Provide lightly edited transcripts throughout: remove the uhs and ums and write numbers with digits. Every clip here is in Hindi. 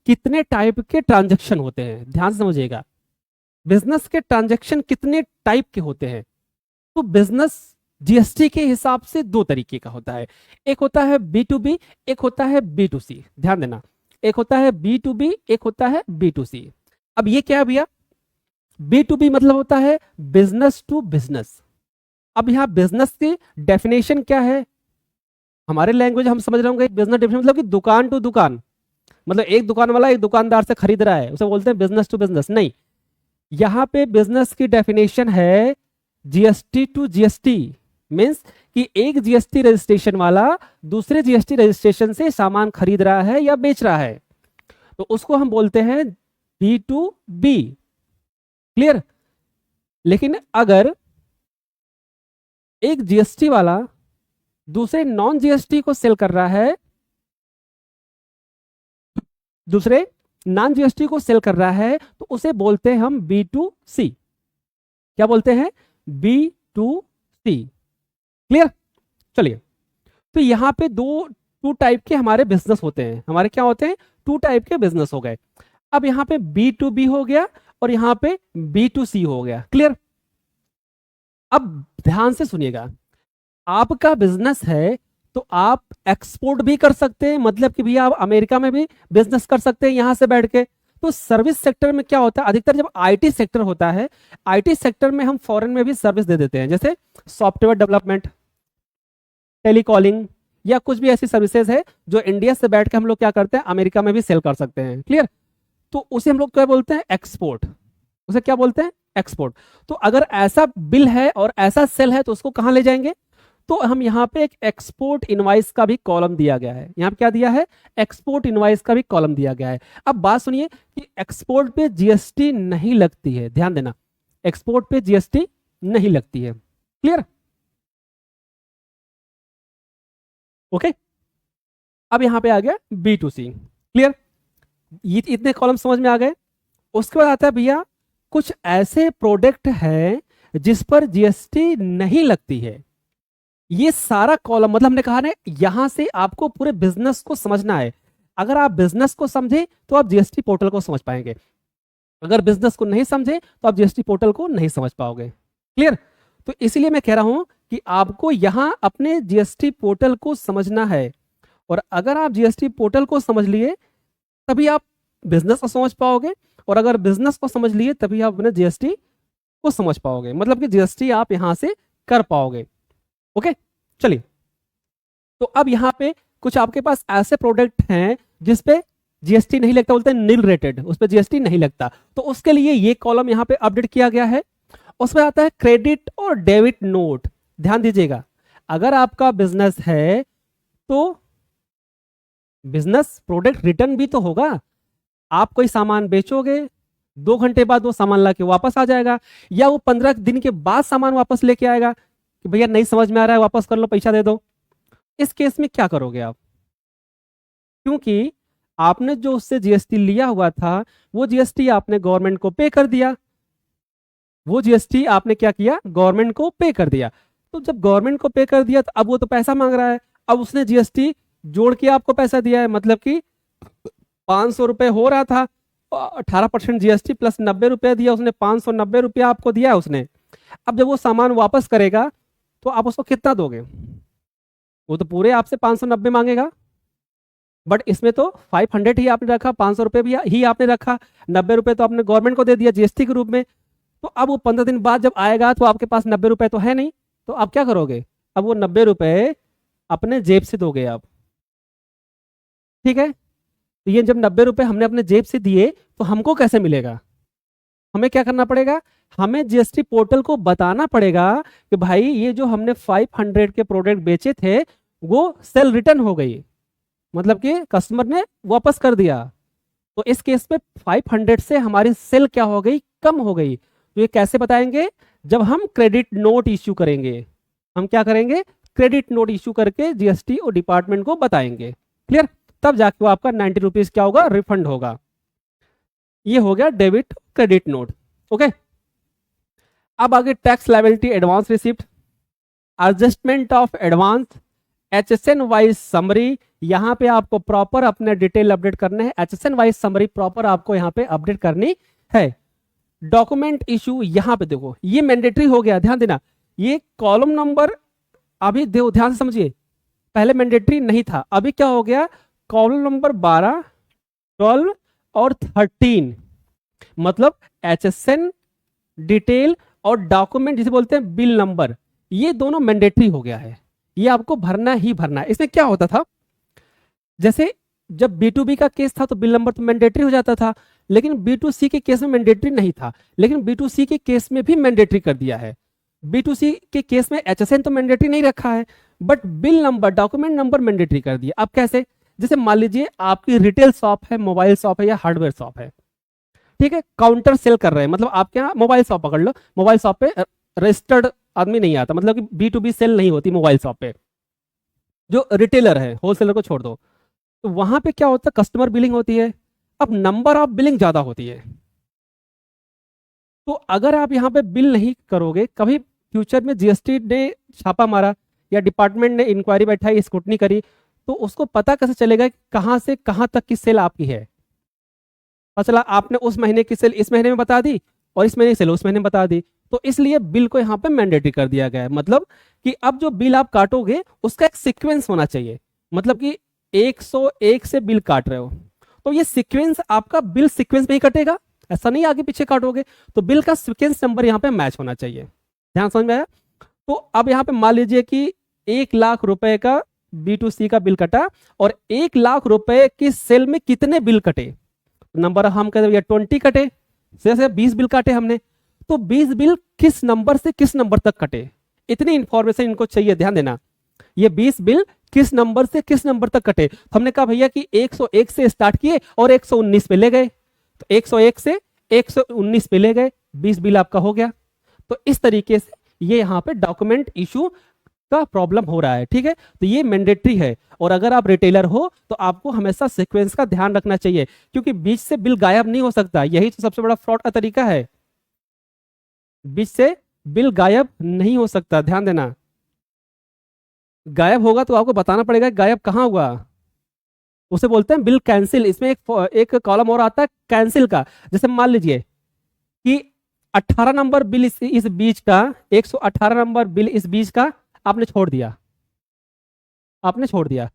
कितने टाइप के ट्रांजैक्शन होते हैं, ध्यान से समझिएगा। बिजनेस के ट्रांजैक्शन कितने टाइप के होते हैं? तो बिजनेस जीएसटी के हिसाब से दो तरीके का होता है। एक होता है बी टू बी, एक होता है बी टू सी। ध्यान देना, एक होता है बी टू बी, एक होता है बी टू सी। अब ये क्या है भैया? बी टू बी मतलब होता है बिजनेस टू बिजनेस। अब यहाँ बिजनेस की डेफिनेशन क्या है? हमारे लैंग्वेज हम समझ रहे होंगे, बिजनेस डेफिनेशन मतलब कि दुकान टू दुकान, मतलब एक दुकान वाला एक दुकानदार से खरीद रहा है, उसे बोलते हैं बिजनेस टू बिजनेस। नहीं, यहाँ पे बिजनेस की डेफिनेशन है जीएसटी टू जीएसटी। मीन्स कि एक जीएसटी रजिस्ट्रेशन वाला दूसरे जीएसटी रजिस्ट्रेशन से सामान खरीद रहा है या बेच रहा है, तो उसको हम बोलते हैं बी टू बी। क्लियर? लेकिन अगर एक जीएसटी वाला दूसरे नॉन जीएसटी को सेल कर रहा है, दूसरे नॉन जीएसटी को सेल कर रहा है, तो उसे बोलते हैं हम बी टू सी। क्या बोलते हैं? B to C. क्लियर? चलिए, तो यहां पे टू टाइप के हमारे बिजनेस होते हैं। हमारे क्या होते हैं? टू टाइप के बिजनेस हो गए। अब यहां पे बी टू बी हो गया और यहां पे बी टू सी हो गया। क्लियर? अब ध्यान से सुनिएगा, आपका बिजनेस है तो आप एक्सपोर्ट भी कर सकते हैं, मतलब कि भैया आप अमेरिका में भी बिजनेस कर सकते हैं यहां से बैठ के। तो सर्विस सेक्टर में क्या होता है, अधिकतर जब आईटी सेक्टर होता है, आईटी सेक्टर में हम फॉरेन में भी सर्विस दे देते हैं, जैसे सॉफ्टवेयर डेवलपमेंट, टेलीकॉलिंग, या कुछ भी ऐसी सर्विसेज है जो इंडिया से बैठ के हम लोग क्या करते हैं, अमेरिका में भी सेल कर सकते हैं। क्लियर? तो उसे हम लोग क्या बोलते हैं? एक्सपोर्ट। उसे क्या बोलते हैं? एक्सपोर्ट। तो अगर ऐसा बिल है और ऐसा सेल है तो उसको कहां ले जाएंगे? तो हम यहाँ पे एक एक्सपोर्ट इनवाइस का भी कॉलम दिया गया है। यहाँ पे क्या दिया है? एक्सपोर्ट इनवाइस का भी कॉलम दिया गया है। अब बात सुनिए कि एक्सपोर्ट पे जीएसटी नहीं लगती है, ध्यान देना, एक्सपोर्ट पे जीएसटी नहीं लगती है। क्लियर? ओके, अब यहां पे आ गया बी टू सी। क्लियर? ये इतने कॉलम समझ में आ गए। उसके बाद आता है भैया कुछ ऐसे प्रोडक्ट हैं जिस पर जीएसटी नहीं लगती है। ये सारा कॉलम मतलब हमने कहा ना, यहां से आपको पूरे बिजनेस को समझना है। अगर आप बिजनेस को समझे तो आप जीएसटी पोर्टल को समझ पाएंगे, अगर बिजनेस को नहीं समझे तो आप जीएसटी पोर्टल को नहीं समझ पाओगे। क्लियर? तो इसीलिए मैं कह रहा हूं कि आपको यहां अपने जीएसटी पोर्टल को समझना है, और अगर आप जीएसटी पोर्टल को समझ लिए तभी आप बिजनेस को समझ पाओगे, और अगर बिजनेस को समझ लिए तभी आप अपने जीएसटी को समझ पाओगे, मतलब कि जीएसटी आप यहां से कर पाओगे। ओके, चलिए, तो अब यहां पे कुछ आपके पास ऐसे प्रोडक्ट हैं जिसपे जीएसटी नहीं लगता, बोलते हैं नील रेटेड, उस पर जीएसटी नहीं लगता, तो उसके लिए ये कॉलम यहां पे अपडेट किया गया है। उसमें आता है क्रेडिट और डेबिट नोट। ध्यान दीजिएगा, अगर आपका बिजनेस है तो बिजनेस प्रोडक्ट रिटर्न भी तो होगा। आप कोई सामान बेचोगे, 2 घंटे बाद वो सामान लाके वापस आ जाएगा, या वो 15 दिन के बाद सामान वापस लेके आएगा कि भैया नहीं समझ में आ रहा है, वापस कर लो, पैसा दे दो। इस केस में क्या करोगे आप? क्योंकि आपने जो उससे जीएसटी लिया हुआ था वो जीएसटी आपने गवर्नमेंट को पे कर दिया, वो जीएसटी आपने क्या किया? गवर्नमेंट को पे कर दिया। तो जब गवर्नमेंट को पे कर दिया तो अब वो तो पैसा मांग रहा है, अब उसने जीएसटी जोड़ के आपको पैसा दिया है, मतलब कि 500 रुपए हो रहा था, 18% जीएसटी प्लस 90 रुपया दिया उसने, 590 रुपया आपको दिया उसने। अब जब वो सामान वापस करेगा तो आप उसको कितना दोगे? वो तो पूरे आपसे 590 मांगेगा, बट इसमें तो 500 ही आपने रखा, 500 रुपये भी ही आपने रखा, 90 रुपये तो आपने गवर्नमेंट को दे दिया जीएसटी के रूप में। तो अब वो 15 दिन बाद जब आएगा तो आपके पास 90 रुपये तो है नहीं, तो आप क्या करोगे? अब वो 90 रुपये अपने जेब से दोगे आप। ठीक है? तो ये जब 90 रुपये हमने अपने जेब से दिए तो हमको कैसे मिलेगा? हमें क्या करना पड़ेगा? हमें जीएसटी पोर्टल को बताना पड़ेगा कि भाई ये जो हमने 500 के प्रोडक्ट बेचे थे वो सेल रिटर्न हो गई, मतलब कि कस्टमर ने वापस कर दिया। तो इस केस में 500 से हमारी सेल क्या हो गई? कम हो गई। तो ये कैसे बताएंगे? जब हम क्रेडिट नोट इश्यू करेंगे। हम क्या करेंगे? क्रेडिट नोट इश्यू करके जीएसटी और डिपार्टमेंट को बताएंगे। क्लियर? तब जाके वो आपका 90 रुपीज क्या होगा? रिफंड होगा। ये हो गया डेबिट क्रेडिट नोट। ओके, अब आगे tax liability advance receipt, adjustment of advance, HSN wise summary, यहाँ पे आपको प्रॉपर अपने डिटेल अपडेट करने हैं, HSN वाइज समरी प्रॉपर आपको यहाँ पे अपडेट करनी है। डॉक्यूमेंट इशू यहाँ पे देखो ये मैंडेटरी हो गया, ध्यान देना। ये कॉलम नंबर अभी देखो ध्यान से समझिए, पहले मैंडेटरी नहीं था, अभी क्या हो गया, कॉलम नंबर 12, 12 और 13 मतलब HSN डिटेल और डॉक्यूमेंट जिसे बोलते हैं बिल नंबर, ये दोनों मैंडेटरी हो गया है, ये आपको भरना ही भरना है। इसमें क्या होता था, जैसे जब B2B का केस था तो बिल नंबर तो मैंडेटरी हो जाता था, लेकिन B2C के केस में मैंडेटरी नहीं था, लेकिन B2C के केस में भी मैंडेटरी कर दिया है। B2C के केस में HSN तो मैंडेटरी नहीं रखा है, but bill number document number mandatory कर दिया। अब कैसे, जैसे मान लीजिए आपकी रिटेल शॉप है, मोबाइल शॉप है या हार्डवेयर शॉप है, ठीक है, काउंटर सेल कर रहे हैं, मतलब आपके यहाँ मोबाइल शॉप पकड़ लो, मोबाइल शॉप पे रजिस्टर्ड आदमी नहीं आता, मतलब कि B2B सेल नहीं होती मोबाइल शॉप पे, जो रिटेलर है, होलसेलर को छोड़ दो, तो वहां पे क्या होता है, कस्टमर बिलिंग होती है। अब नंबर ऑफ बिलिंग ज्यादा होती है, तो अगर आप यहाँ पे बिल नहीं करोगे, कभी फ्यूचर में GST ने छापा मारा या डिपार्टमेंट ने इंक्वायरी बैठाई, स्क्रूटनी करी, तो उसको पता कैसे चलेगा कि कहां से कहां तक की सेल आपकी है। पता चला आपने उस महीने की सेल इस महीने में बता दी और इस महीने की सेल उस महीने में बता दी, तो इसलिए बिल को यहाँ पे मैंडेटरी कर दिया गया है। मतलब कि अब जो बिल आप काटोगे उसका एक सीक्वेंस होना चाहिए, मतलब कि 101 से बिल काट रहे हो तो ये सीक्वेंस आपका बिल सीक्वेंस में ही कटेगा, ऐसा नहीं आगे पीछे काटोगे, तो बिल का सीक्वेंस नंबर यहाँ पे मैच होना चाहिए। ध्यान समझ में आया। तो अब यहाँ पे मान लीजिए कि 1 लाख रुपए का B2C का बिल कटा और 1 लाख रुपए की सेल में कितने बिल कटे, नंबर हम कहते हैं 20 कटे, जैसे 20 बिल काटे हमने, तो 20 बिल किस नंबर से किस नंबर तक कटे, इतनी इंफॉर्मेशन इनको चाहिए, ध्यान देना। ये 20 बिल किस नंबर से किस नंबर तक कटे, तो हमने कहा भैया कि 101 से स्टार्ट किए और 119 पे ले गए, तो 101 से 119 पे ले गए, 20 बिल आपका हो गया। तो इस तरीके से ये यहाँ पे डॉक्यूमेंट इशू का प्रॉब्लम हो रहा है, ठीक है। तो ये मैंडेटरी है, और अगर आप रिटेलर हो तो आपको हमेशा सीक्वेंस का ध्यान रखना चाहिए, क्योंकि बीच से बिल गायब नहीं हो सकता, यही तो सबसे बड़ा फ्रॉड का तरीका है, बीच से बिल गायब नहीं हो सकता, ध्यान देना। गायब होगा तो आपको बताना पड़ेगा गायब कहां हुआ, उसे बोलते हैं बिल कैंसिल। इसमें एक कॉलम और आता है कैंसिल का, जैसे मान लीजिए कि 18 नंबर बिल इस बीच का, 118 नंबर बिल इस बीच का आपने छोड़ दिया, आपने छोड़ दिया,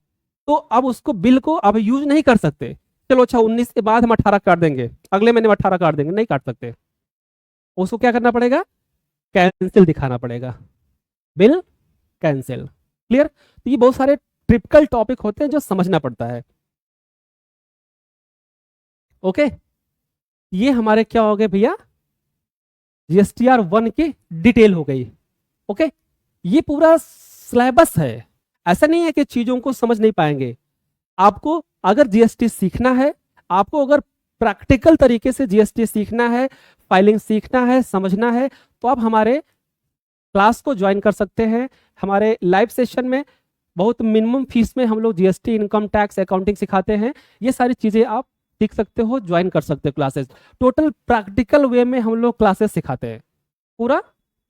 तो अब उसको बिल को अब यूज नहीं कर सकते। चलो अच्छा 19 के बाद हम 18 काट देंगे, अगले महीने में 18 काट देंगे, नहीं काट सकते, उसको क्या करना पड़ेगा, कैंसिल दिखाना पड़ेगा, बिल कैंसिल। क्लियर। तो ये बहुत सारे ट्रिपिकल टॉपिक होते हैं जो समझना पड़ता है। ओके, ये हमारे क्या हो गए भैया, GSTR 1 की डिटेल हो गई। ओके, ये पूरा सिलेबस है, ऐसा नहीं है कि चीजों को समझ नहीं पाएंगे। आपको अगर GST सीखना है, आपको अगर प्रैक्टिकल तरीके से GST सीखना है, फाइलिंग सीखना है, समझना है, तो आप हमारे क्लास को ज्वाइन कर सकते हैं। हमारे लाइव सेशन में बहुत मिनिमम फीस में हम लोग GST, इनकम टैक्स, अकाउंटिंग सिखाते हैं। ये सारी चीजें आप सीख सकते हो, ज्वाइन कर सकते हो क्लासेस। टोटल प्रैक्टिकल वे में हम लोग क्लासेस सिखाते हैं, पूरा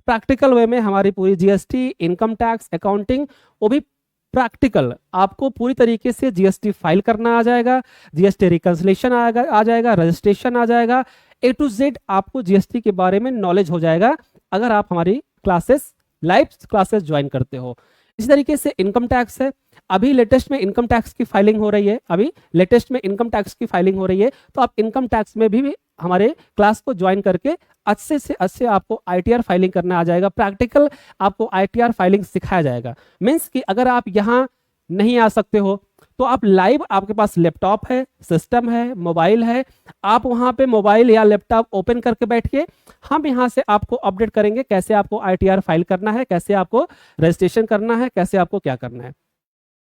प्रैक्टिकल वे में हमारी पूरी GST, इनकम टैक्स, अकाउंटिंग, वो भी प्रैक्टिकल। आपको पूरी तरीके से GST फाइल करना आ जाएगा, GST रिकंसिलेशन आ जाएगा, रजिस्ट्रेशन आ जाएगा, A to Z आपको GST के बारे में नॉलेज हो जाएगा अगर आप हमारी क्लासेस, लाइव क्लासेस ज्वाइन करते हो। इसी तरीके से इनकम टैक्स है, अभी लेटेस्ट में इनकम टैक्स की फाइलिंग हो रही है, अभी लेटेस्ट में इनकम टैक्स की फाइलिंग हो रही है, तो आप इनकम टैक्स में भी हमारे क्लास को ज्वाइन करके अच्छे से अच्छे आपको ITR फाइलिंग करना आ जाएगा। प्रैक्टिकल आपको ITR फाइलिंग सिखाया जाएगा। मीन्स कि अगर आप यहाँ नहीं आ सकते हो तो आप लाइव, आपके पास लैपटॉप है, सिस्टम है, मोबाइल है, आप वहाँ पे मोबाइल या लैपटॉप ओपन करके बैठिए, हम यहाँ से आपको अपडेट करेंगे कैसे आपको ITR फाइल करना है, कैसे आपको रजिस्ट्रेशन करना है, कैसे आपको क्या करना है।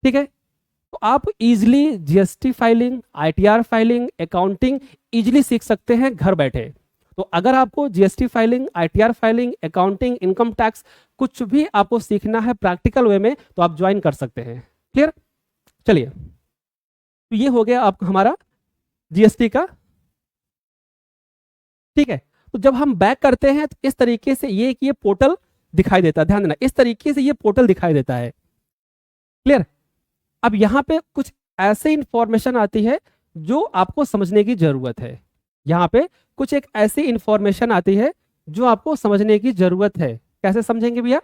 ठीक है, तो आप easily GST filing, ITR filing, accounting easily सीख सकते हैं घर बैठे। तो अगर आपको GST filing, ITR filing, accounting, income tax कुछ भी आपको सीखना है प्रैक्टिकल वे में, तो आप ज्वाइन कर सकते हैं। क्लियर। चलिए, तो ये हो गया आपका हमारा GST का। ठीक है, तो जब हम बैक करते हैं तो इस तरीके से ये पोर्टल दिखाई देता है, ध्यान देना, इस तरीके से ये पोर्टल दिखाई देता है। क्लियर। अब यहाँ पे कुछ ऐसी इंफॉर्मेशन आती है जो आपको समझने की जरूरत है। यहाँ पे कुछ एक ऐसी इंफॉर्मेशन आती है जो आपको समझने की जरूरत है। कैसे समझेंगे भैया?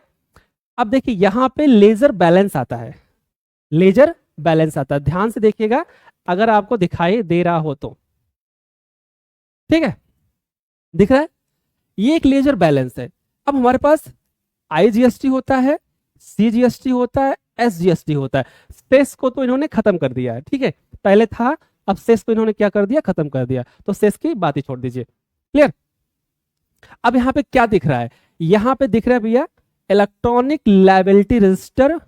अब देखिए यहाँ पे लेजर बैलेंस आता है, लेजर बैलेंस आता है, ध्यान से देखिएगा अगर आपको दिखाई दे रहा हो तो। ठीक है, दिख रहा है? ये एक लेजर बैलेंस है। अब हमारे पास IGST होता है, CGST होता है, SGST होता है। सेस को तो इन्होंने खत्म कर दिया है, ठीक है, पहले था, अब सेस को इन्होंने क्या कर दिया, खत्म कर दिया, तो सेस की बात ही छोड़ दीजिए। क्लियर? अब यहाँ पे क्या दिख रहा है? यहाँ पे दिख रहा है भैया electronic liability register,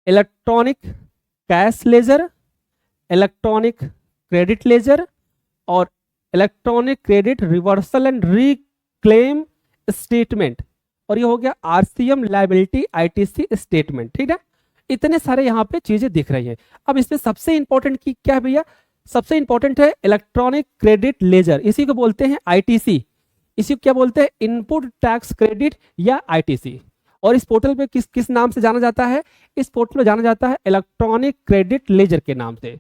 electronic cash ledger, electronic credit ledger और electronic credit reversal and reclaim statement, और ये हो गया RCM लायबिलिटी ITC स्टेटमेंट। ठीक है, इतने सारे यहाँ पे चीजें दिख रही है। अब इसमें सबसे इंपॉर्टेंट की क्या है भैया? सबसे इंपॉर्टेंट है इलेक्ट्रॉनिक क्रेडिट लेजर, इसी को बोलते हैं ITC, इसी को क्या बोलते हैं, इनपुट टैक्स क्रेडिट या ITC। और इस पोर्टल पे किस किस नाम से जाना जाता है? इस पोर्टल पे जाना जाता है इलेक्ट्रॉनिक क्रेडिट लेजर के नाम से,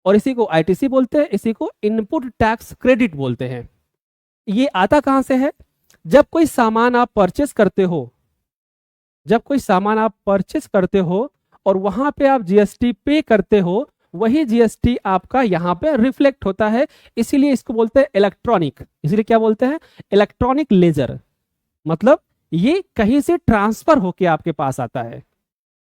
और इसी को ITC बोलते हैं, इसी को इनपुट टैक्स क्रेडिट बोलते हैं। ये आता कहां से है? जब कोई सामान आप परचेस करते हो, जब कोई सामान आप परचेस करते हो और वहां पे आप GST पे करते हो, वही GST आपका यहाँ पे रिफ्लेक्ट होता है, इसीलिए इसको बोलते हैं इलेक्ट्रॉनिक। इसीलिए क्या बोलते हैं? Electronic ledger. मतलब ये कहीं से ट्रांसफर होके आपके पास आता है,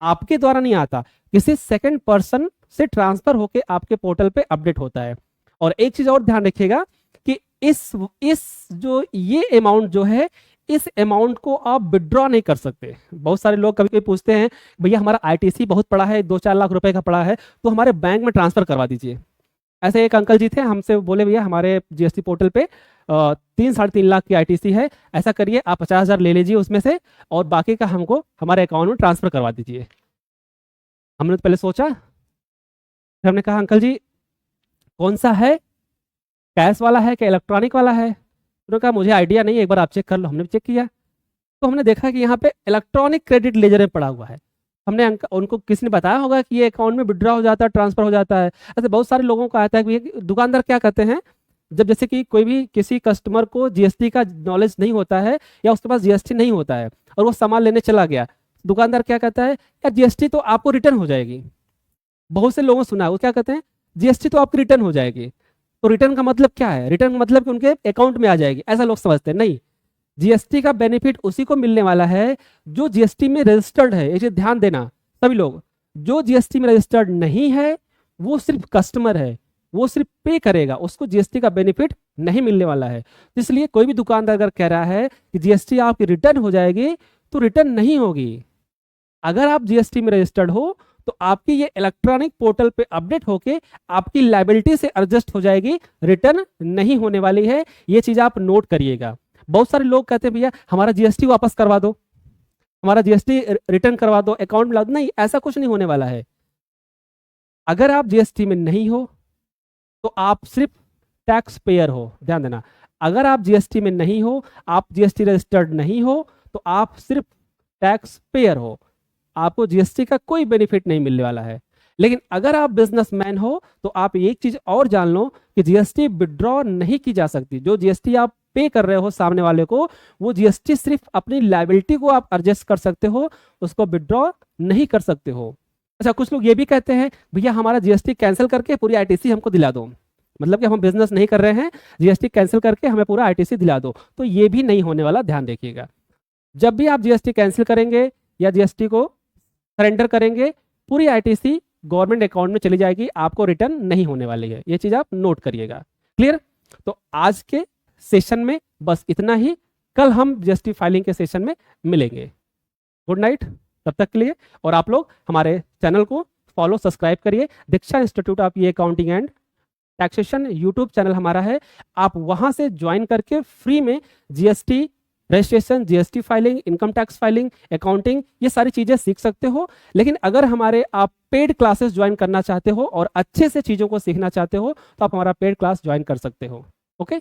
आपके द्वारा नहीं आता, किसी सेकंड पर्सन से ट्रांसफर होके आपके पोर्टल पे अपडेट होता है। और एक चीज और ध्यान रखिएगा कि इस जो ये अमाउंट जो है, इस अमाउंट को आप विड्रॉ नहीं कर सकते। बहुत सारे लोग कभी कभी पूछते हैं भैया हमारा ITC बहुत पड़ा है, 2-4 लाख रुपए का पड़ा है, तो हमारे बैंक में ट्रांसफर करवा दीजिए। ऐसे एक अंकल जी थे, हमसे बोले भैया हमारे GST पोर्टल पे 3-3.5 लाख की ITC है, ऐसा करिए आप 50,000 ले लीजिए उसमें से और बाकी का हमको हमारे अकाउंट में ट्रांसफर करवा दीजिए। हमने तो पहले सोचा, फिर हमने कहा अंकल जी कौन सा है, कैश वाला है कि इलेक्ट्रॉनिक वाला है? उन्होंने कहा मुझे आइडिया नहीं है, एक बार आप चेक कर लो। हमने चेक किया तो हमने देखा कि यहाँ पे इलेक्ट्रॉनिक क्रेडिट लेजर में पड़ा हुआ है। हमने उनको किसी ने बताया होगा कि ये अकाउंट में विड्रॉ हो जाता है, ट्रांसफर हो जाता है। ऐसे बहुत सारे लोगों को आता है कि दुकानदार क्या कहते हैं, जब जैसे कि कोई भी किसी कस्टमर को GST का नॉलेज नहीं होता है या उसके पास GST नहीं होता है और वो सामान लेने चला गया, दुकानदार क्या कहता है, यार GST तो आपको रिटर्न हो जाएगी। बहुत से लोगों सुना है, वो क्या कहते हैं, GST तो आपकी रिटर्न हो जाएगी। तो रिटर्न का मतलब क्या है? रिटर्न का मतलब कि उनके अकाउंट में आ जाएगी, ऐसा लोग समझते हैं। नहीं, GST का बेनिफिट उसी को मिलने वाला है जो GST में रजिस्टर्ड है। ये ध्यान देना सभी लोग, जो GST में रजिस्टर्ड नहीं है वो सिर्फ कस्टमर है, वो सिर्फ पे करेगा, उसको GST का बेनिफिट नहीं मिलने वाला है। इसलिए कोई भी दुकानदार अगर कह रहा है कि GST आपकी रिटर्न हो जाएगी, तो रिटर्न नहीं होगी। अगर आप GST में रजिस्टर्ड हो तो आपकी ये इलेक्ट्रॉनिक पोर्टल पे अपडेट होके आपकी लायबिलिटी से एडजस्ट हो जाएगी, रिटर्न नहीं होने वाली है। ये चीज आप नोट करिएगा। बहुत सारे लोग कहते हैं भैया हमारा GST वापस करवा दो, हमारा GST रिटर्न करवा दो, अकाउंट में ला दो। नहीं, ऐसा कुछ नहीं होने वाला है। अगर आप GST में नहीं हो तो आप सिर्फ टैक्स पेयर हो, ध्यान देना। अगर आप GST में नहीं हो, आप GST रजिस्टर्ड नहीं हो, तो आप सिर्फ टैक्स पेयर हो, आपको GST का कोई बेनिफिट नहीं मिलने वाला है। लेकिन अगर आप बिजनेसमैन हो तो आप एक चीज और जान लो कि GST विड्रॉ नहीं की जा सकती। जो GST आप पे कर रहे हो सामने वाले को, वो GST सिर्फ अपनी लायबिलिटी को आप एडजस्ट कर सकते हो, उसको विड्रॉ नहीं कर सकते हो। अच्छा, कुछ लोग ये भी कहते हैं भैया हमारा GST कैंसिल करके पूरी ITC हमको दिला दो, मतलब कि हम बिजनेस नहीं कर रहे हैं, GST कैंसिल करके हमें पूरा ITC दिला दो। तो ये भी नहीं होने वाला, ध्यान देखिएगा। जब भी आप GST कैंसिल करेंगे या GST को सरेंडर करेंगे, पूरी ITC गवर्नमेंट अकाउंट में चली जाएगी, आपको रिटर्न नहीं होने वाली है। ये चीज आप नोट करिएगा। क्लियर? तो आज के सेशन में बस इतना ही, कल हम GST फाइलिंग के सेशन में मिलेंगे। गुड नाइट तब तक के लिए। और आप लोग हमारे चैनल को फॉलो सब्सक्राइब करिए। Diksha institute of accounting and taxation YouTube channel हमारा है, आप वहां से ज्वाइन करके फ्री में GST registration, GST filing, income tax filing, accounting, ये सारी चीजें सीख सकते हो। लेकिन अगर हमारे आप पेड क्लासेस ज्वाइन करना चाहते हो और अच्छे से चीजों को सीखना चाहते हो तो आप हमारा पेड क्लास ज्वाइन कर सकते हो। ओके।